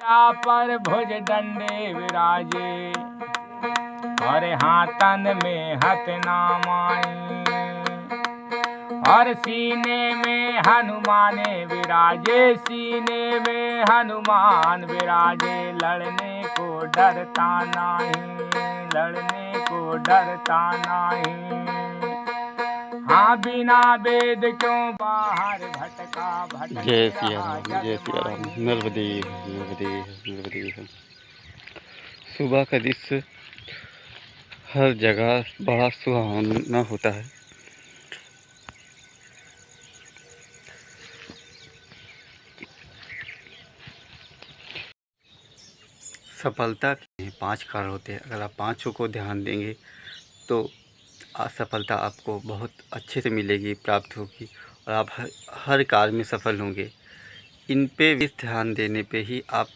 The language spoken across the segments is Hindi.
सिरा पर भुज डंडे विराजे, और हाथन में हथनामाई, और सीने में हनुमान विराजे, सीने में हनुमान विराजे। लड़ने को डरता नहीं, लड़ने को डरता नहीं। हाँ बिना वेद क्यों बाहर भटका भटक जय सिया रहा राम, जग जय सिया राम। माही। नर्मदे नर्मदे नर्मदे। सुबह का दृश्य हर जगह बड़ा सुहावना होता है। सफलता के 5 कारण होते हैं। अगर आप पाँचों को ध्यान देंगे तो सफलता आपको बहुत अच्छे से मिलेगी, प्राप्त होगी, और आप हर कार्य में सफल होंगे। इन पे भी ध्यान देने पे ही आप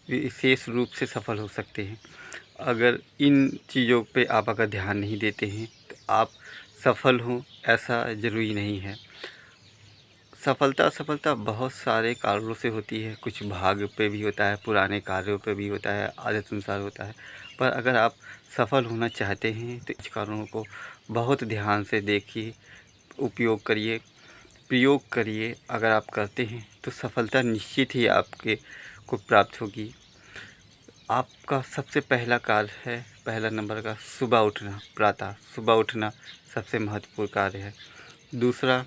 विशेष रूप से सफल हो सकते हैं। अगर इन चीज़ों पे आप अगर ध्यान नहीं देते हैं तो आप सफल हों ऐसा ज़रूरी नहीं है। सफलता बहुत सारे कारणों से होती है। कुछ भाग्य पे भी होता है, पुराने कार्यों पे भी होता है, आदत अनुसार होता है। पर अगर आप सफल होना चाहते हैं तो इस कारणों को बहुत ध्यान से देखिए, उपयोग करिए, प्रयोग करिए। अगर आप करते हैं तो सफलता निश्चित ही आपके को प्राप्त होगी। आपका सबसे पहला कार्य है, पहला नंबर का सुबह उठना, प्रातः सुबह उठना सबसे महत्वपूर्ण कार्य है। दूसरा,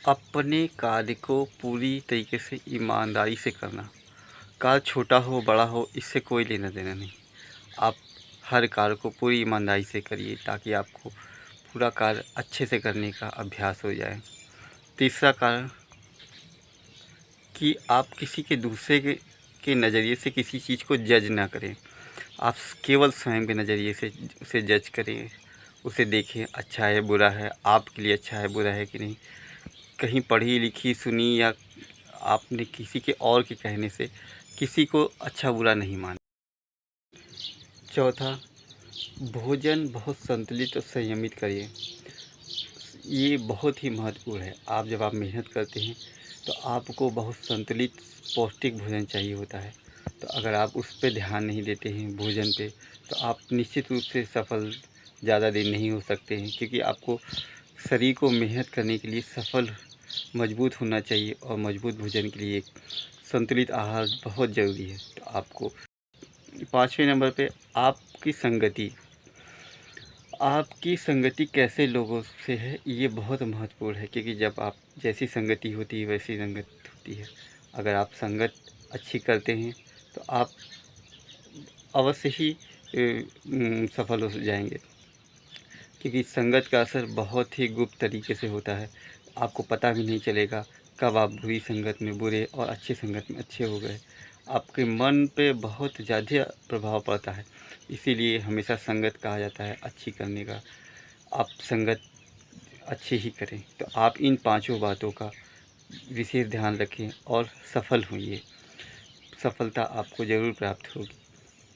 अपने कार्य को पूरी तरीके से ईमानदारी से करना। कार्य छोटा हो बड़ा हो इससे कोई लेना देना नहीं। आप हर कार्य को पूरी ईमानदारी से करिए ताकि आपको पूरा कार्य अच्छे से करने का अभ्यास हो जाए। तीसरा कारण कि आप किसी के दूसरे के नज़रिए से किसी चीज़ को जज ना करें। आप केवल स्वयं के नज़रिए से उसे जज करें, उसे देखें अच्छा है बुरा है, आपके लिए अच्छा है बुरा है कि नहीं। कहीं पढ़ी लिखी सुनी या आपने किसी के और के कहने से किसी को अच्छा बुरा नहीं माना। चौथा, भोजन बहुत संतुलित और संयमित करिए। ये बहुत ही महत्वपूर्ण है। जब आप मेहनत करते हैं तो आपको बहुत संतुलित पौष्टिक भोजन चाहिए होता है। तो अगर आप उस पर ध्यान नहीं देते हैं भोजन पे तो आप निश्चित रूप से सफल ज़्यादा दिन नहीं हो सकते हैं, क्योंकि आपको शरीर को मेहनत करने के लिए सफल मजबूत होना चाहिए, और मजबूत भोजन के लिए एक संतुलित आहार बहुत ज़रूरी है। तो आपको 5वें नंबर पे आपकी संगति कैसे लोगों से है, ये बहुत महत्वपूर्ण है, क्योंकि जब आप जैसी संगति होती है वैसी संगत होती है। अगर आप संगत अच्छी करते हैं तो आप अवश्य ही सफल हो जाएंगे, क्योंकि संगत का असर बहुत ही गुप्त तरीके से होता है। आपको पता भी नहीं चलेगा कब आप बुरी संगत में बुरे और अच्छी संगत में अच्छे हो गए। आपके मन पे बहुत ज़्यादा प्रभाव पड़ता है, इसीलिए हमेशा संगत कहा जाता है अच्छी करने का। आप संगत अच्छी ही करें। तो आप इन पांचों बातों का विशेष ध्यान रखें और सफल होइए। सफलता आपको ज़रूर प्राप्त होगी।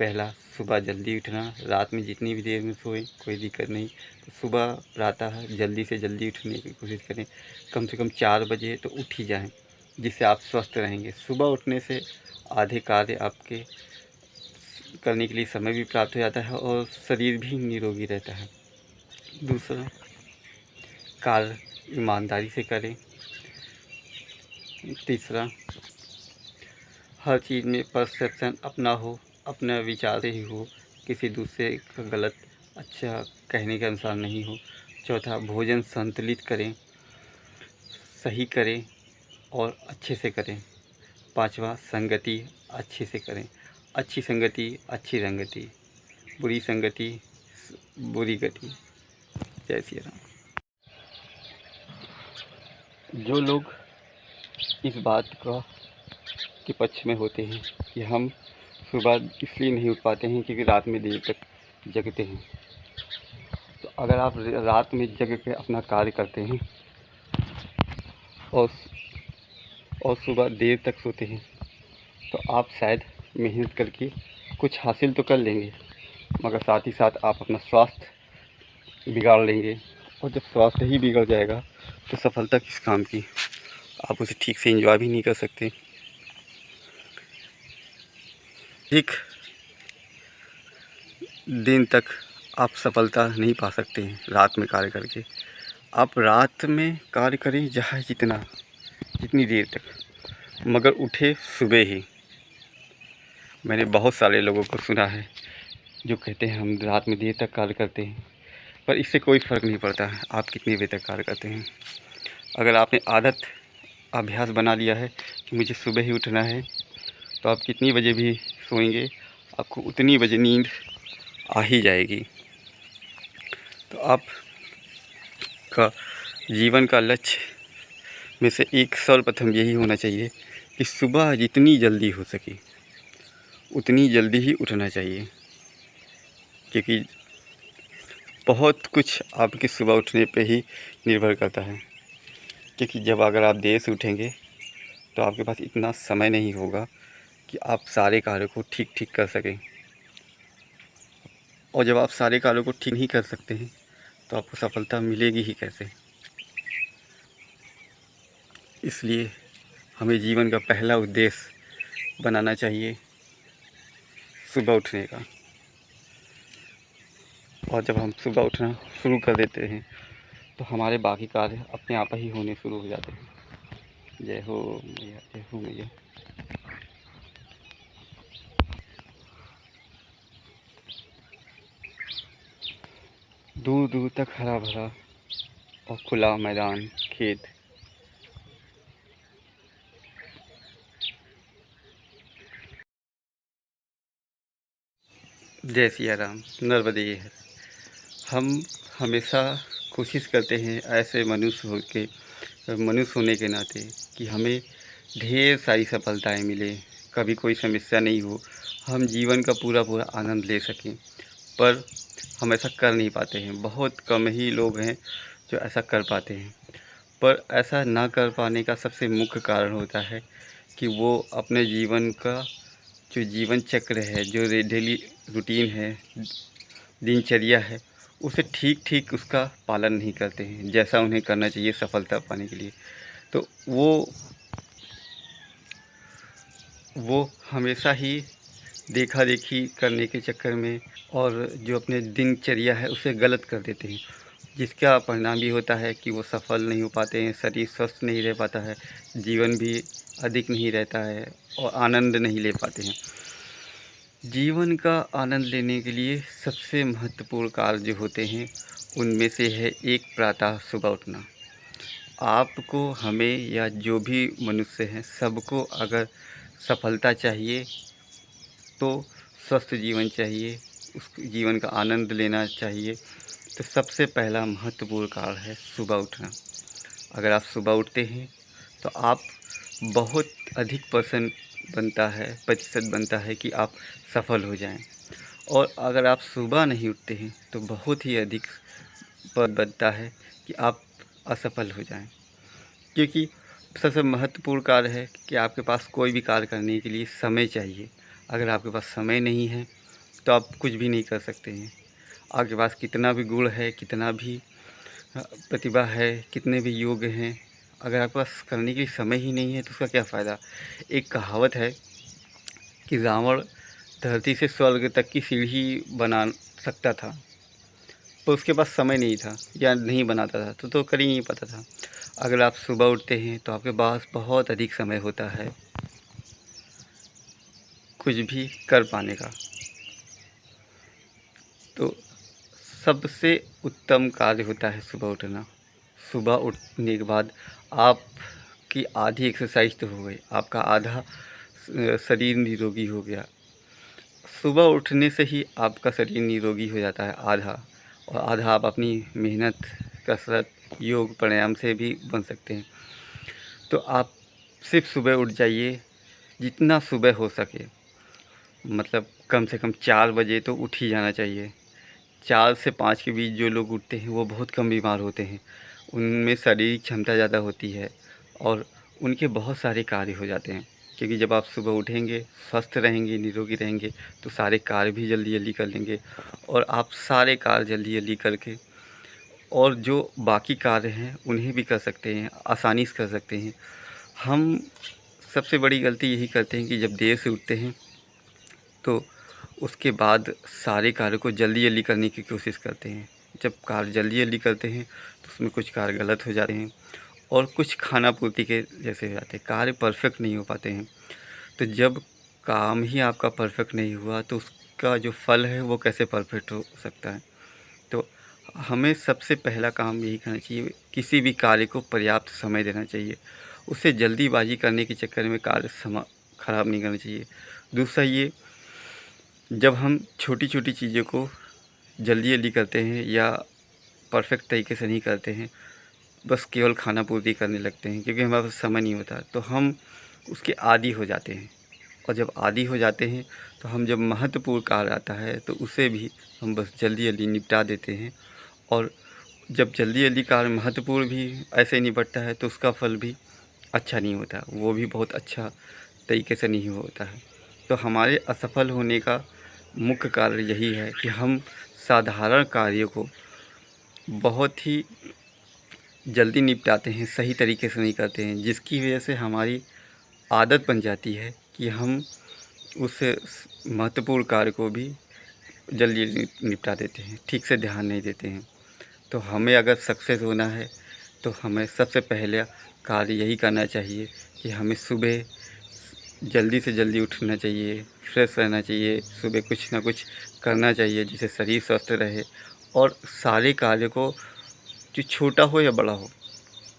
पहला, सुबह जल्दी उठना। रात में जितनी भी देर में सोएं कोई दिक्कत नहीं, तो सुबह प्रातः जल्दी से जल्दी उठने की कोशिश करें। कम से कम 4 बजे तो उठ ही जाएं, जिससे आप स्वस्थ रहेंगे। सुबह उठने से आधे कार्य आपके करने के लिए समय भी प्राप्त हो जाता है और शरीर भी निरोगी रहता है। दूसरा, कार्य ईमानदारी से करें। तीसरा, हर चीज़ में परसेप्शन अपना हो, अपना विचार से ही हो, किसी दूसरे का गलत अच्छा कहने के अनुसार नहीं हो। चौथा, भोजन संतुलित करें, सही करें और अच्छे से करें। पांचवा, संगति अच्छे से करें। अच्छी संगति अच्छी रंगति, बुरी संगति बुरी गति। जय श्री राम। जो लोग इस बात का के पक्ष में होते हैं कि हम सुबह इसलिए नहीं उठ पाते हैं क्योंकि रात में देर तक जगते हैं, तो अगर आप रात में जग के अपना कार्य करते हैं और सुबह देर तक सोते हैं तो आप शायद मेहनत करके कुछ हासिल तो कर लेंगे, मगर साथ ही साथ आप अपना स्वास्थ्य बिगाड़ लेंगे। और जब स्वास्थ्य ही बिगड़ जाएगा तो सफलता किस काम की। आप उसे ठीक से एंजॉय भी नहीं कर सकते। एक दिन तक आप सफलता नहीं पा सकते हैं रात में कार्य करके। आप रात में कार्य करें चाहे जितनी देर तक, मगर उठे सुबह ही। मैंने बहुत सारे लोगों को सुना है जो कहते हैं हम रात में देर तक कार्य करते हैं, पर इससे कोई फ़र्क नहीं पड़ता है आप कितनी देर तक कार्य करते हैं। अगर आपने अभ्यास बना लिया है कि मुझे सुबह ही उठना है, तो आप कितनी बजे भी सोएंगे, आपको उतनी बजे नींद आ ही जाएगी। तो आपका जीवन का लक्ष्य में से एक सर्वप्रथम यही होना चाहिए कि सुबह जितनी जल्दी हो सके उतनी जल्दी ही उठना चाहिए, क्योंकि बहुत कुछ आपके सुबह उठने पे ही निर्भर करता है। क्योंकि अगर आप देर से उठेंगे तो आपके पास इतना समय नहीं होगा कि आप सारे कार्यों को ठीक कर सकें, और जब आप सारे कार्यों को ठीक नहीं कर सकते हैं तो आपको सफलता मिलेगी ही कैसे। इसलिए हमें जीवन का पहला उद्देश्य बनाना चाहिए सुबह उठने का, और जब हम सुबह उठना शुरू कर देते हैं तो हमारे बाकी कार्य अपने आप ही होने शुरू हो जाते हैं। जय हो मैया, जय हो मैया। दूर दूर तक हरा भरा और खुला मैदान, खेत। जय सिया राम, नर्मदे हर। हम हमेशा कोशिश करते हैं ऐसे मनुष्य होने के नाते कि हमें ढेर सारी सफलताएं मिले, कभी कोई समस्या नहीं हो, हम जीवन का पूरा आनंद ले सकें। पर हम ऐसा कर नहीं पाते हैं। बहुत कम ही लोग हैं जो ऐसा कर पाते हैं। पर ऐसा ना कर पाने का सबसे मुख्य कारण होता है कि वो अपने जीवन का जो जीवन चक्र है, जो डेली रूटीन है, दिनचर्या है, उसे ठीक उसका पालन नहीं करते हैं जैसा उन्हें करना चाहिए सफलता पाने के लिए। तो वो हमेशा ही देखा देखी करने के चक्कर में और जो अपने दिनचर्या है उसे गलत कर देते हैं, जिसका परिणाम भी होता है कि वो सफल नहीं हो पाते हैं, शरीर स्वस्थ नहीं रह पाता है, जीवन भी अधिक नहीं रहता है और आनंद नहीं ले पाते हैं। जीवन का आनंद लेने के लिए सबसे महत्वपूर्ण कार्य जो होते हैं उनमें से है एक प्रातः सुबह उठना। आपको, हमें या जो भी मनुष्य हैं, सबको अगर सफलता चाहिए तो स्वस्थ जीवन चाहिए, उस जीवन का आनंद लेना चाहिए, तो सबसे पहला महत्वपूर्ण कार्य है सुबह उठना। अगर आप सुबह उठते हैं तो आप बहुत अधिक प्रतिशत बनता है कि आप सफल हो जाएं, और अगर आप सुबह नहीं उठते हैं तो बहुत ही अधिक बनता है कि आप असफल हो जाएं। क्योंकि सबसे महत्वपूर्ण कार्य है कि आपके पास कोई भी कार्य करने के लिए समय चाहिए। अगर आपके पास समय नहीं है तो आप कुछ भी नहीं कर सकते हैं। आपके पास कितना भी गुण है, कितना भी प्रतिभा है, कितने भी योग हैं, अगर आपके पास करने के लिए समय ही नहीं है तो उसका क्या फ़ायदा। एक कहावत है कि रावण धरती से स्वर्ग तक की सीढ़ी बना सकता था, तो उसके पास समय नहीं था या नहीं बनाता था तो कर ही नहीं पाता था। अगर आप सुबह उठते हैं तो आपके पास बहुत अधिक समय होता है कुछ भी कर पाने का। तो सबसे उत्तम कार्य होता है सुबह उठना। सुबह उठने के बाद आपकी आधी एक्सरसाइज तो हो गई, आपका आधा शरीर निरोगी हो गया। सुबह उठने से ही आपका शरीर निरोगी हो जाता है आधा, और आधा आप अपनी मेहनत, कसरत, योग, प्राणायाम से भी बन सकते हैं। तो आप सिर्फ सुबह उठ जाइए, जितना सुबह हो सके, मतलब कम से कम 4 बजे तो उठ ही जाना चाहिए। 4 से 5 के बीच जो लोग उठते हैं वो बहुत कम बीमार होते हैं, उनमें शारीरिक क्षमता ज़्यादा होती है और उनके बहुत सारे कार्य हो जाते हैं। क्योंकि जब आप सुबह उठेंगे, स्वस्थ रहेंगे, निरोगी रहेंगे, तो सारे कार्य भी जल्दी जल्दी कर लेंगे, और आप सारे कार्य जल्दी जल्दी करके और जो बाकी कार्य हैं उन्हें भी कर सकते हैं, आसानी से कर सकते हैं। हम सबसे बड़ी गलती यही करते हैं कि जब देर से उठते हैं तो उसके बाद सारे कार्य को जल्दी जल्दी करने की कोशिश करते हैं। जब कार्य जल्दी जल्दी करते हैं तो उसमें कुछ कार्य गलत हो जाते हैं और कुछ खानापूर्ति के जैसे हो जाते हैं, कार्य परफेक्ट नहीं हो पाते हैं। तो जब काम ही आपका परफेक्ट नहीं हुआ तो उसका जो फल है वो कैसे परफेक्ट हो सकता है। तो हमें सबसे पहला काम यही करना चाहिए, किसी भी कार्य को पर्याप्त समय देना चाहिए। उसे जल्दीबाजी करने के चक्कर में कार्य ख़राब नहीं करना चाहिए। दूसरा ये, जब हम छोटी छोटी चीज़ों को जल्दी जल्दी करते हैं या परफेक्ट तरीके से नहीं करते हैं, बस केवल खाना पूर्ति करने लगते हैं क्योंकि हमारे पास समय नहीं होता, तो हम उसके आदी हो जाते हैं। और जब आदी हो जाते हैं तो हम जब महत्वपूर्ण कार्य आता है तो उसे भी हम बस जल्दी जल्दी निपटा देते हैं। और जब जल्दी जल्दी कार्य महत्वपूर्ण भी ऐसे ही निपटता है तो उसका फल भी अच्छा नहीं होता, वो भी बहुत अच्छा तरीके से नहीं होता है। तो हमारे असफल होने का मुख्य कारण यही है कि हम साधारण कार्यों को बहुत ही जल्दी निपटाते हैं, सही तरीके से नहीं करते हैं, जिसकी वजह से हमारी आदत बन जाती है कि हम उस महत्वपूर्ण कार्य को भी जल्दी जल्दी निपटा देते हैं, ठीक से ध्यान नहीं देते हैं। तो हमें अगर सक्सेस होना है तो हमें सबसे पहले कार्य यही करना चाहिए कि हमें सुबह जल्दी से जल्दी उठना चाहिए, फ्रेश रहना चाहिए, सुबह कुछ ना कुछ करना चाहिए जिससे शरीर स्वस्थ रहे। और सारे कार्य को, जो छोटा हो या बड़ा हो,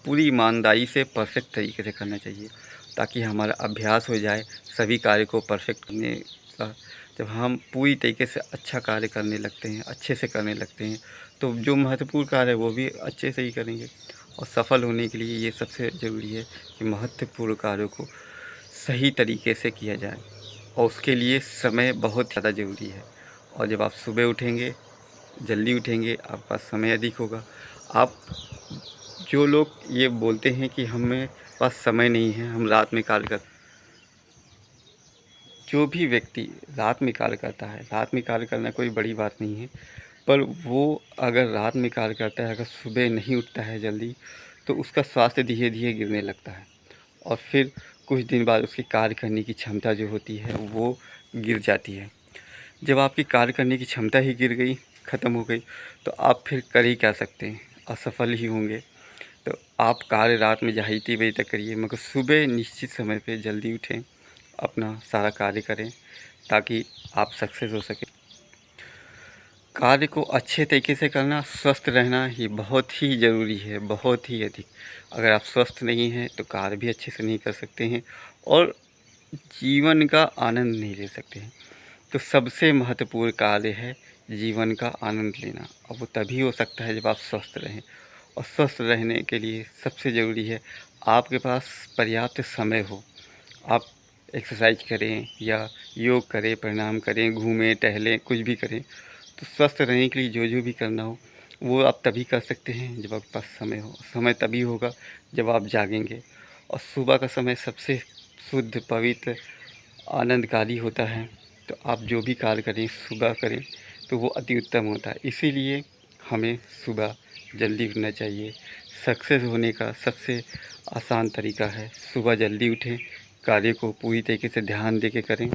पूरी ईमानदारी से परफेक्ट तरीके से करना चाहिए ताकि हमारा अभ्यास हो जाए सभी कार्य को परफेक्ट करने का। जब हम पूरी तरीके से अच्छा कार्य करने लगते हैं, अच्छे से करने लगते हैं, तो जो महत्वपूर्ण कार्य है वो भी अच्छे से ही करेंगे। और सफल होने के लिए ये सबसे ज़रूरी है कि महत्वपूर्ण कार्यों को सही तरीके से किया जाए और उसके लिए समय बहुत ज़्यादा ज़रूरी है। और जब आप सुबह उठेंगे, जल्दी उठेंगे, आपके पास समय अधिक होगा। आप, जो लोग ये बोलते हैं कि हमें पास समय नहीं है, हम रात में कार्य कर, जो भी व्यक्ति रात में कार्य करता है, रात में कार्य करना कोई बड़ी बात नहीं है, पर वो अगर रात में कार्य करता है, अगर सुबह नहीं उठता है जल्दी, तो उसका स्वास्थ्य धीरे धीरे गिरने लगता है और फिर कुछ दिन बाद उसकी कार्य करने की क्षमता जो होती है वो गिर जाती है। जब आपकी कार्य करने की क्षमता ही गिर गई, ख़त्म हो गई, तो आप फिर कर ही क्या सकते हैं, असफल ही होंगे। तो आप कार्य रात में चाहे इतनी बजे तक करिए, मगर सुबह निश्चित समय पे जल्दी उठें, अपना सारा कार्य करें ताकि आप सक्सेस हो सकें। कार्य को अच्छे तरीके से करना, स्वस्थ रहना ये बहुत ही ज़रूरी है, बहुत ही अधिक। अगर आप स्वस्थ नहीं हैं तो कार्य भी अच्छे से नहीं कर सकते हैं और जीवन का आनंद नहीं ले सकते हैं। तो सबसे महत्वपूर्ण कार्य है जीवन का आनंद लेना, और वो तभी हो सकता है जब आप स्वस्थ रहें। और स्वस्थ रहने के लिए सबसे ज़रूरी है आपके पास पर्याप्त समय हो। आप एक्सरसाइज करें या योग करें, प्राणायाम करें, घूमें टहलें, कुछ भी करें। तो स्वस्थ रहने के लिए जो जो भी करना हो वो आप तभी कर सकते हैं जब आपके पास समय हो। समय तभी होगा जब आप जागेंगे। और सुबह का समय सबसे शुद्ध, पवित्र, आनंदकारी होता है। तो आप जो भी कार्य करें सुबह करें तो वो अति उत्तम होता है। इसीलिए हमें सुबह जल्दी उठना चाहिए। सक्सेस होने का सबसे आसान तरीका है सुबह जल्दी उठें, कार्य को पूरी तरीके से ध्यान दे के करें,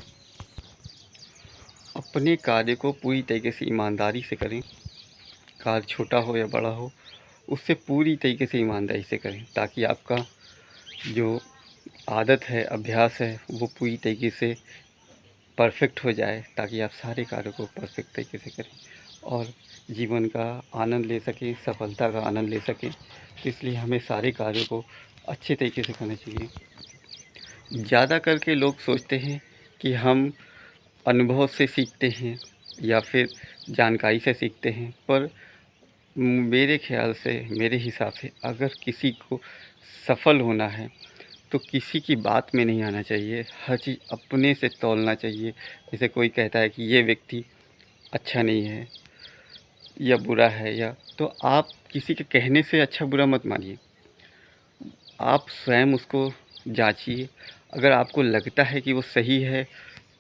अपने कार्य को पूरी तरीके से ईमानदारी से करें। कार्य छोटा हो या बड़ा हो, उससे पूरी तरीके से ईमानदारी से करें ताकि आपका जो आदत है, अभ्यास है, वो पूरी तरीके से परफेक्ट हो जाए ताकि आप सारे कार्यों को परफेक्ट तरीके से करें और जीवन का आनंद ले सकें, सफलता का आनंद ले सकें। तो इसलिए हमें सारे कार्यों को अच्छे तरीके से करना चाहिए। ज़्यादा करके लोग सोचते हैं कि हम अनुभव से सीखते हैं या फिर जानकारी से सीखते हैं, पर मेरे ख़्याल से, मेरे हिसाब से अगर किसी को सफल होना है तो किसी की बात में नहीं आना चाहिए, हर चीज़ अपने से तौलना चाहिए। जैसे कोई कहता है कि ये व्यक्ति अच्छा नहीं है या बुरा है, या तो आप किसी के कहने से अच्छा बुरा मत मानिए, आप स्वयं उसको जांचिए। अगर आपको लगता है कि वो सही है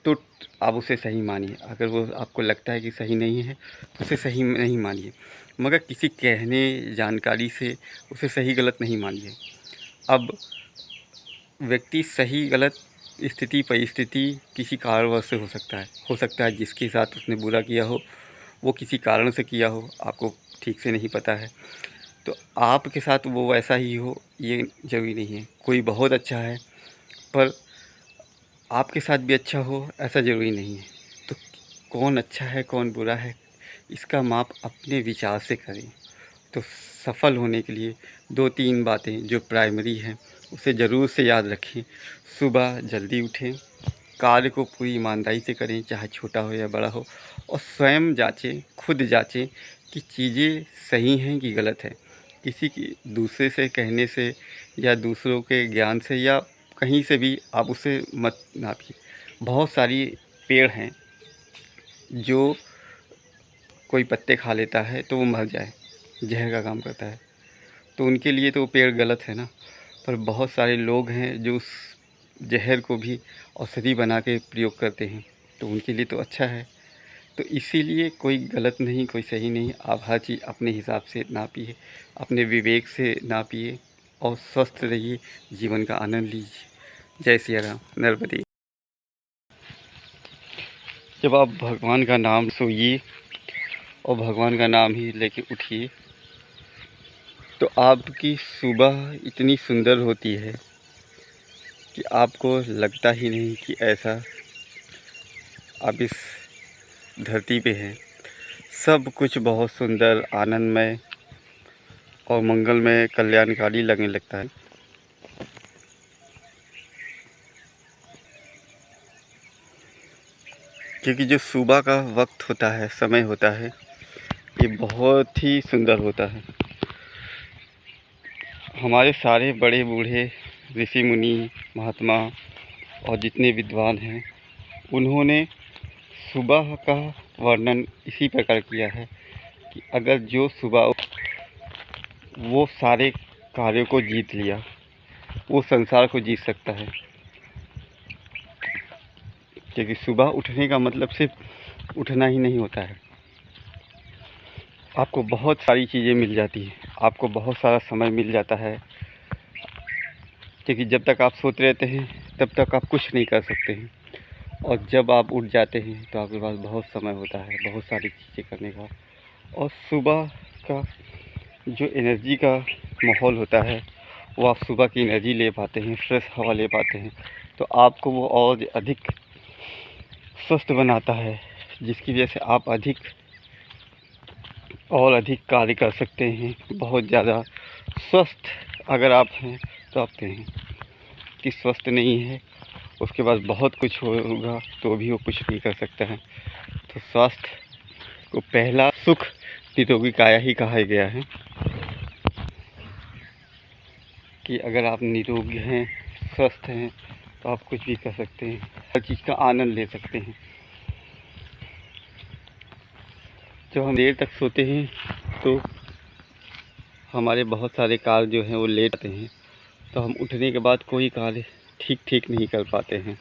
तो आप उसे सही मानिए, अगर वो आपको लगता है कि सही नहीं है तो उसे सही नहीं मानिए, मगर किसी कहने, जानकारी से उसे सही गलत नहीं मानिए। अब व्यक्ति सही गलत स्थिति परिस्थिति किसी कारणवश से हो सकता है जिसके साथ उसने बुरा किया हो वो किसी कारण से किया हो, आपको ठीक से नहीं पता है। तो आपके साथ वो वैसा ही हो ये ज़रूरी नहीं है। कोई बहुत अच्छा है पर आपके साथ भी अच्छा हो ऐसा ज़रूरी नहीं है। तो कौन अच्छा है कौन बुरा है इसका माप अपने विचार से करें। तो सफल होने के लिए 2-3 बातें जो प्राइमरी हैं उसे ज़रूर से याद रखें। सुबह जल्दी उठें, कार्य को पूरी ईमानदारी से करें, चाहे छोटा हो या बड़ा हो, और स्वयं जांचें, खुद जांचें कि चीज़ें सही हैं कि गलत है। किसी की दूसरे से कहने से या दूसरों के ज्ञान से या कहीं से भी आप उसे मत नापिए। बहुत सारी पेड़ हैं जो कोई पत्ते खा लेता है तो वो मर जाए, जहर का काम करता है, तो उनके लिए तो वो पेड़ गलत है ना। पर बहुत सारे लोग हैं जो उस जहर को भी औषधि बना के प्रयोग करते हैं, तो उनके लिए तो अच्छा है। तो इसीलिए कोई गलत नहीं कोई सही नहीं, आप हर चीज़ अपने हिसाब से नापिए, अपने विवेक से नापिए और स्वस्थ रहिए, जीवन का आनंद लीजिए। जय सिया राम। नर्मदे। जब आप भगवान का नाम सोइए और भगवान का नाम ही लेके उठिए तो आपकी सुबह इतनी सुंदर होती है कि आपको लगता ही नहीं कि ऐसा आप इस धरती पे हैं। सब कुछ बहुत सुंदर, आनंदमय और मंगलमय, कल्याणकारी लगने लगता है। क्योंकि जो सुबह का वक्त होता है, समय होता है, ये बहुत ही सुंदर होता है। हमारे सारे बड़े बूढ़े ऋषि मुनि, महात्मा और जितने विद्वान हैं, उन्होंने सुबह का वर्णन इसी प्रकार किया है कि अगर जो सुबह वो सारे कार्यों को जीत लिया, वो संसार को जीत सकता है। क्योंकि सुबह उठने का मतलब सिर्फ उठना ही नहीं होता है, आपको बहुत सारी चीज़ें मिल जाती हैं, आपको बहुत सारा समय मिल जाता है। क्योंकि जब तक आप सोते रहते हैं तब तक आप कुछ नहीं कर सकते हैं, और जब आप उठ जाते हैं तो आपके पास बहुत समय होता है बहुत सारी चीज़ें करने का। और सुबह का जो एनर्जी का माहौल होता है वो आप सुबह की एनर्जी ले पाते हैं, फ्रेश हवा ले पाते हैं, तो आपको वो और अधिक स्वस्थ बनाता है, जिसकी वजह से आप अधिक कार्य कर सकते हैं। बहुत ज़्यादा स्वस्थ अगर आप हैं तो आप हैं कि स्वस्थ नहीं है उसके बाद बहुत कुछ होगा तो भी वो कुछ नहीं कर सकता है। तो स्वास्थ्य को पहला सुख निरोगी काया ही कहा गया है कि अगर आप निरोगी हैं, स्वस्थ हैं, तो आप कुछ भी कर सकते हैं, हर चीज़ का आनंद ले सकते हैं। जब हम देर तक सोते हैं तो हमारे बहुत सारे कार्य जो हैं वो लेट आते हैं, तो हम उठने के बाद कोई कार्य ठीक नहीं कर पाते हैं,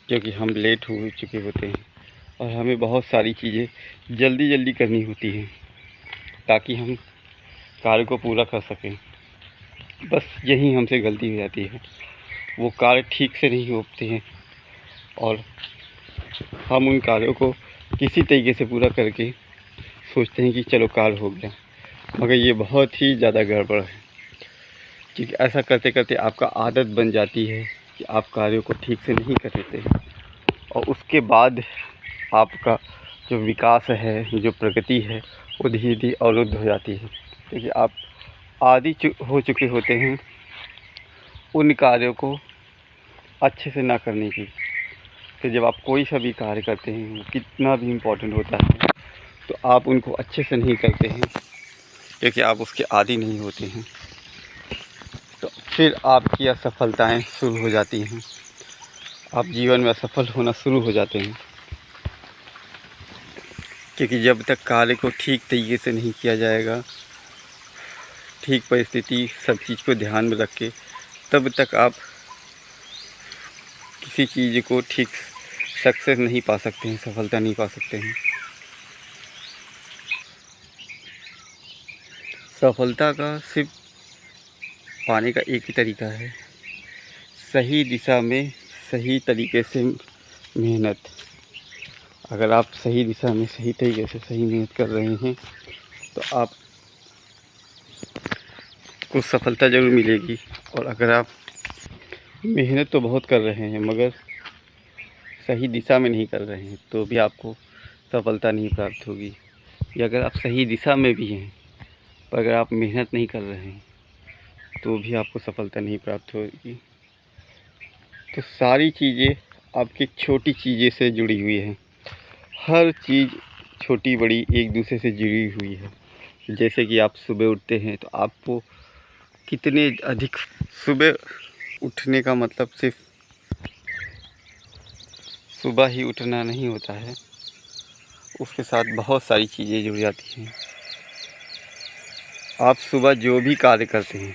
क्योंकि हम लेट हो चुके होते हैं और हमें बहुत सारी चीज़ें जल्दी करनी होती हैं ताकि हम कार्य को पूरा कर सकें। बस यही हमसे गलती हो जाती है, वो कार्य ठीक से नहीं होते हैं और हम उन कार्यों को किसी तरीके से पूरा करके सोचते हैं कि चलो कार्य हो गया, मगर ये बहुत ही ज़्यादा गड़बड़ है। क्योंकि ऐसा करते करते आपका आदत बन जाती है कि आप कार्यों को ठीक से नहीं कर देते हैं, और उसके बाद आपका जो विकास है, जो प्रगति है, वो धीरे अवरुद्ध हो जाती है। क्योंकि आप आदी हो चुके होते हैं उन कार्यों को अच्छे से ना करने की। तो जब आप कोई सा भी कार्य करते हैं, वो कितना भी इम्पोर्टेंट होता है, तो आप उनको अच्छे से नहीं करते हैं क्योंकि आप उसके आदी नहीं होते हैं। तो फिर आपकी असफलताएँ शुरू हो जाती हैं, आप जीवन में असफल होना शुरू हो जाते हैं। क्योंकि जब तक कार्य को ठीक तरीके से नहीं किया जाएगा, ठीक परिस्थिति सब चीज़ को ध्यान में रख के, तब तक आप किसी चीज़ को ठीक सक्सेस नहीं पा सकते हैं, सफलता नहीं पा सकते हैं। सफलता का सिर्फ पाने का एक ही तरीका है, सही दिशा में सही तरीके से मेहनत, अगर आप सही दिशा में सही तरीके से सही मेहनत कर रहे हैं तो आपको सफलता ज़रूर मिलेगी। और अगर आप मेहनत तो बहुत कर रहे हैं मगर सही दिशा में नहीं कर रहे हैं तो भी आपको सफलता नहीं प्राप्त होगी। या अगर आप सही दिशा में भी हैं पर अगर आप मेहनत नहीं कर रहे हैं तो भी आपको सफलता नहीं प्राप्त होगी। तो सारी चीज़ें आपकी छोटी चीज़ें से जुड़ी हुई हैं। हर चीज़ छोटी बड़ी एक दूसरे से जुड़ी हुई है। जैसे कि आप सुबह उठते हैं तो आपको कितने अधिक, सुबह उठने का मतलब सिर्फ सुबह ही उठना नहीं होता है, उसके साथ बहुत सारी चीज़ें जुड़ जाती हैं। आप सुबह जो भी कार्य करते हैं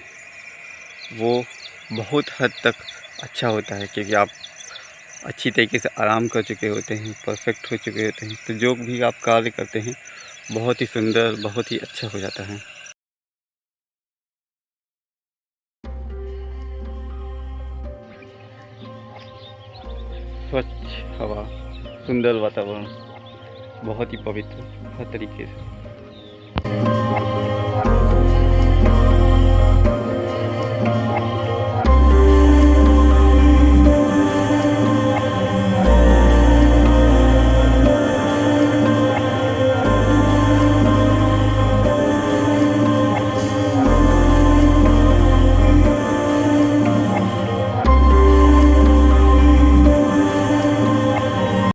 वो बहुत हद तक अच्छा होता है, क्योंकि आप अच्छी तरीके से आराम कर चुके होते हैं, परफेक्ट हो चुके होते हैं। तो जो भी आप कार्य करते हैं बहुत ही सुंदर, बहुत ही अच्छा हो जाता है। स्वच्छ हवा, सुंदर वातावरण, बहुत ही पवित्र हर तरीके से।